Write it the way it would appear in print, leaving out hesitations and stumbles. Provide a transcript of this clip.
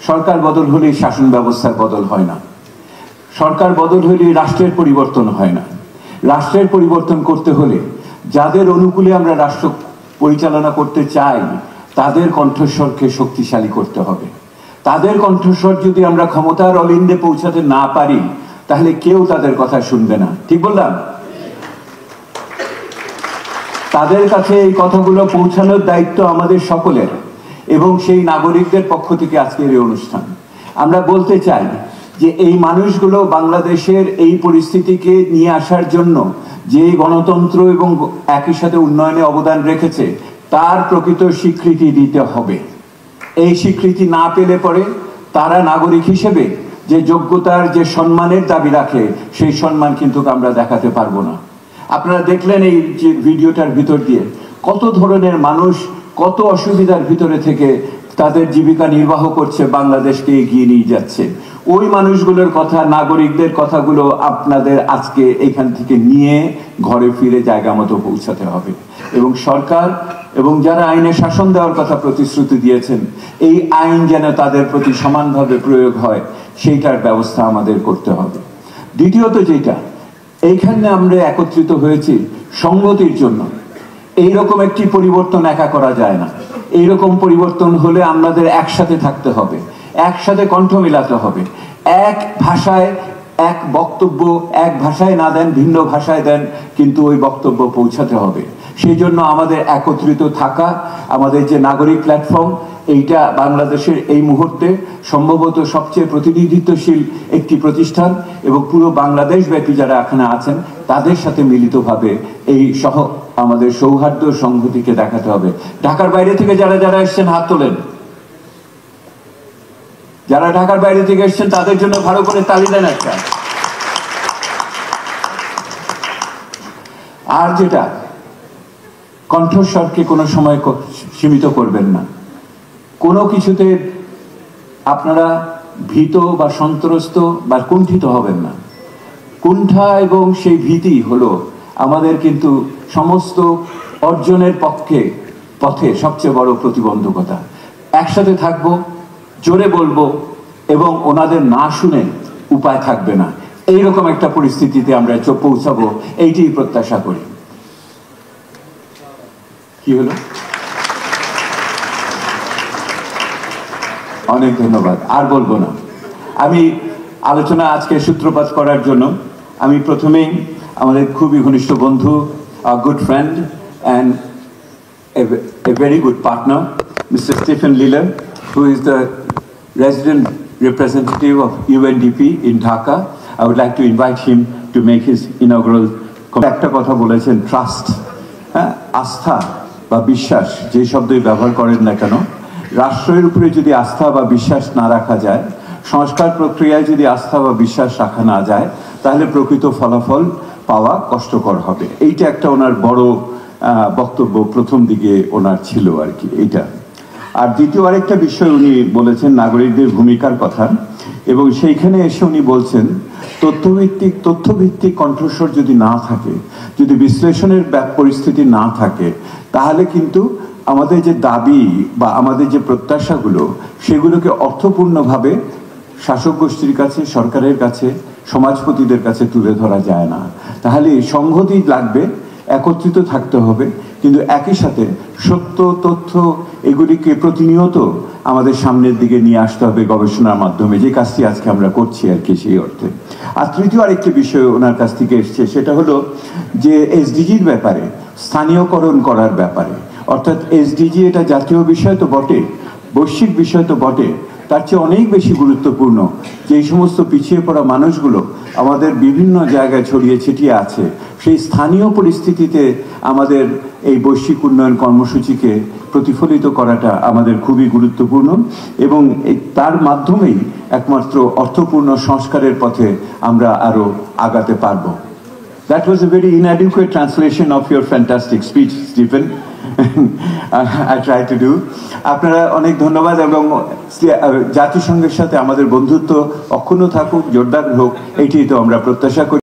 সরকার বদল হলেই শাসন ব্যবস্থার বদল হয় না, সরকার বদল হলেই রাষ্ট্রের পরিবর্তন হয় না। রাষ্ট্রের পরিবর্তন করতে হলে যাদের অনুকূলে আমরা রাষ্ট্র পরিচালনা করতে চাই তাদের কণ্ঠস্বরকে শক্তিশালী করতে হবে। তাদের কণ্ঠস্বর যদি আমরা ক্ষমতার অলিন্দে পৌঁছাতে না পারি তাহলে কেউ তাদের কথা শুনবে না। ঠিক বললাম? তাদের কাছে এই কথাগুলো পৌঁছানোর দায়িত্ব আমাদের সকলের, এবং সেই নাগরিকদের পক্ষ থেকে আজকের এই অনুষ্ঠান। আমরা বলতে চাই যে এই মানুষগুলো বাংলাদেশের এই পরিস্থিতিকে নিয়ে আসার জন্য যে গণতন্ত্র এবং একই সাথে উন্নয়নে অবদান রেখেছে তার প্রকৃত স্বীকৃতি দিতে হবে। এই স্বীকৃতি না পেলে পরে তারা নাগরিক হিসেবে যে যোগ্যতার, যে সম্মানের দাবি রাখে সেই সম্মান কিন্তু আমরা দেখাতে পারবো না। আপনারা দেখলেন এই যে ভিডিওটার ভিতর দিয়ে কত ধরনের মানুষ কত অসুবিধার ভিতরে থেকে তাদের জীবিকা নির্বাহ করছে, বাংলাদেশকে এগিয়ে নিয়ে যাচ্ছে। ওই মানুষগুলোর কথা, নাগরিকদের কথাগুলো আপনাদের আজকে এখান থেকে নিয়ে ঘরে ফিরে জায়গা মতো পৌঁছাতে হবে। এবং সরকার এবং যারা আইনে শাসন দেওয়ার কথা প্রতিশ্রুতি দিয়েছেন, এই আইন যেন তাদের প্রতি সমানভাবে প্রয়োগ হয় সেইটার ব্যবস্থা আমাদের করতে হবে। দ্বিতীয়ত যেটা, এইখানে আমরা একত্রিত হয়েছি সংগতির জন্য। এইরকম একটি পরিবর্তন একা করা যায় না। এইরকম পরিবর্তন হলে আমাদের একসাথে থাকতে হবে, একসাথে কণ্ঠ মিলাতে হবে। এক ভাষায় এক বক্তব্য, এক ভাষায় না দেন, ভিন্ন ভাষায় দেন, কিন্তু ওই বক্তব্য পৌঁছাতে হবে। সেই জন্য আমাদের একত্রিত থাকা, আমাদের যে নাগরিক প্ল্যাটফর্ম, এইটা বাংলাদেশের এই মুহূর্তে সম্ভবত সবচেয়ে প্রতিনিধিত্বশীল একটি প্রতিষ্ঠান, এবং পুরো বাংলাদেশ ব্যাপী যারা এখানে আছেন তাদের সাথে মিলিতভাবে এই আমাদের সৌহার্দ্য সংহতিকে দেখাতে হবে। ঢাকার বাইরে থেকে যারা যারা এসছেন হাত তোলেন। যারা ঢাকার বাইরে থেকে এসছেন তাদের জন্য ভালো করে তালি দেন একটা। আর যেটা, কণ্ঠস্বরকে কোনো সময় সীমিত করবেন না। কোনো কিছুতে আপনারা ভীত বা সন্ত্রস্ত বা কুণ্ঠিত হবেন না। কুণ্ঠা এবং সেই ভীতি হলো আমাদের কিন্তু সমস্ত অর্জনের পথে সবচেয়ে বড় প্রতিবন্ধকতা। একসাথে থাকবো, জোরে বলবো, এবং ওনাদের না শুনে উপায় থাকবে না। এইরকম একটা পরিস্থিতিতে আমরা পৌঁছাবো, এইটি প্রত্যাশা করি। কি হলো? অনেক ধন্যবাদ, আর বলবো না। আমি আলোচনা আজকে সূত্রপাত করার জন্য আমি প্রথমেই আমাদের খুবই ঘনিষ্ঠ বন্ধু, good friend and a very good partner, Mr. Stephen Liller, who is the resident representative of UNDP in Dhaka. I would like to invite him to make his inaugural comment. একটা কথা বলেছেন, ট্রাস্ট, আস্থা বা বিশ্বাস, যে শব্দই ব্যবহার করেন না কেন, রাষ্ট্রের উপরে যদি আস্থা বা বিশ্বাস না রাখা যায়, সংস্কার প্রক্রিয়ায় যদি আস্থা বা বিশ্বাস রাখা না যায়, তাহলে প্রকৃত ফলাফল পাওয়া কষ্টকর হবে। এইটা একটা ওনার বড় বক্তব্য প্রথম দিকে ওনার ছিল আর কি এইটা। আর দ্বিতীয় আরেকটা বিষয় উনি বলেছেন নাগরিকদের ভূমিকার কথা, এবং সেইখানে এসে উনি বলছেন তথ্যভিত্তিক কণ্ঠস্বর যদি না থাকে, যদি বিশ্লেষণের পরিস্থিতি না থাকে, তাহলে কিন্তু আমাদের যে দাবি বা আমাদের যে প্রত্যাশাগুলো সেগুলোকে অর্থপূর্ণভাবে শাসক গোষ্ঠীর কাছে, সরকারের কাছে, সমাজপতিদের কাছে তুলে ধরা যায় না। তাহলে সংহতি লাগবে, একত্রিত থাকতে হবে, কিন্তু একই সাথে সত্য তথ্য এগুলিকে প্রতিনিয়ত আমাদের সামনের দিকে নিয়ে আসতে হবে গবেষণার মাধ্যমে, যে কাজটি আজকে আমরা করছি আর কি সেই অর্থে। আর তৃতীয় আরেকটি বিষয় ওনার কাছ থেকে এসছে, সেটা হলো যে এসডিজির ব্যাপারে, স্থানীয়করণ করার ব্যাপারে। অর্থাৎ এসডিজি এটা জাতীয় বিষয় তো বটে, বৈশ্বিক বিষয় তো বটে, তার চেয়ে অনেক বেশি গুরুত্বপূর্ণ যে এই সমস্ত পিছিয়ে পড়া মানুষগুলো আমাদের বিভিন্ন জায়গায় ছড়িয়ে ছিটিয়ে আছে, সেই স্থানীয় পরিস্থিতিতে আমাদের এই বৈশ্বিক উন্নয়ন কর্মসূচিকে প্রতিফলিত করাটা আমাদের খুবই গুরুত্বপূর্ণ, এবং তার মাধ্যমেই একমাত্র অর্থপূর্ণ সংস্কারের পথে আমরা আরো আগাতে পারবো। That was a very inadequate translation of your fantastic speech, Stephen. I tried to do. আপনারা অনেক ধন্যবাদ, এবং জাতিসংঘের সাথে আমাদের বন্ধুত্ব অক্ষুণ্ণ থাকুক, জোরদার হোক, এইটি তো আমরা প্রত্যাশা করি।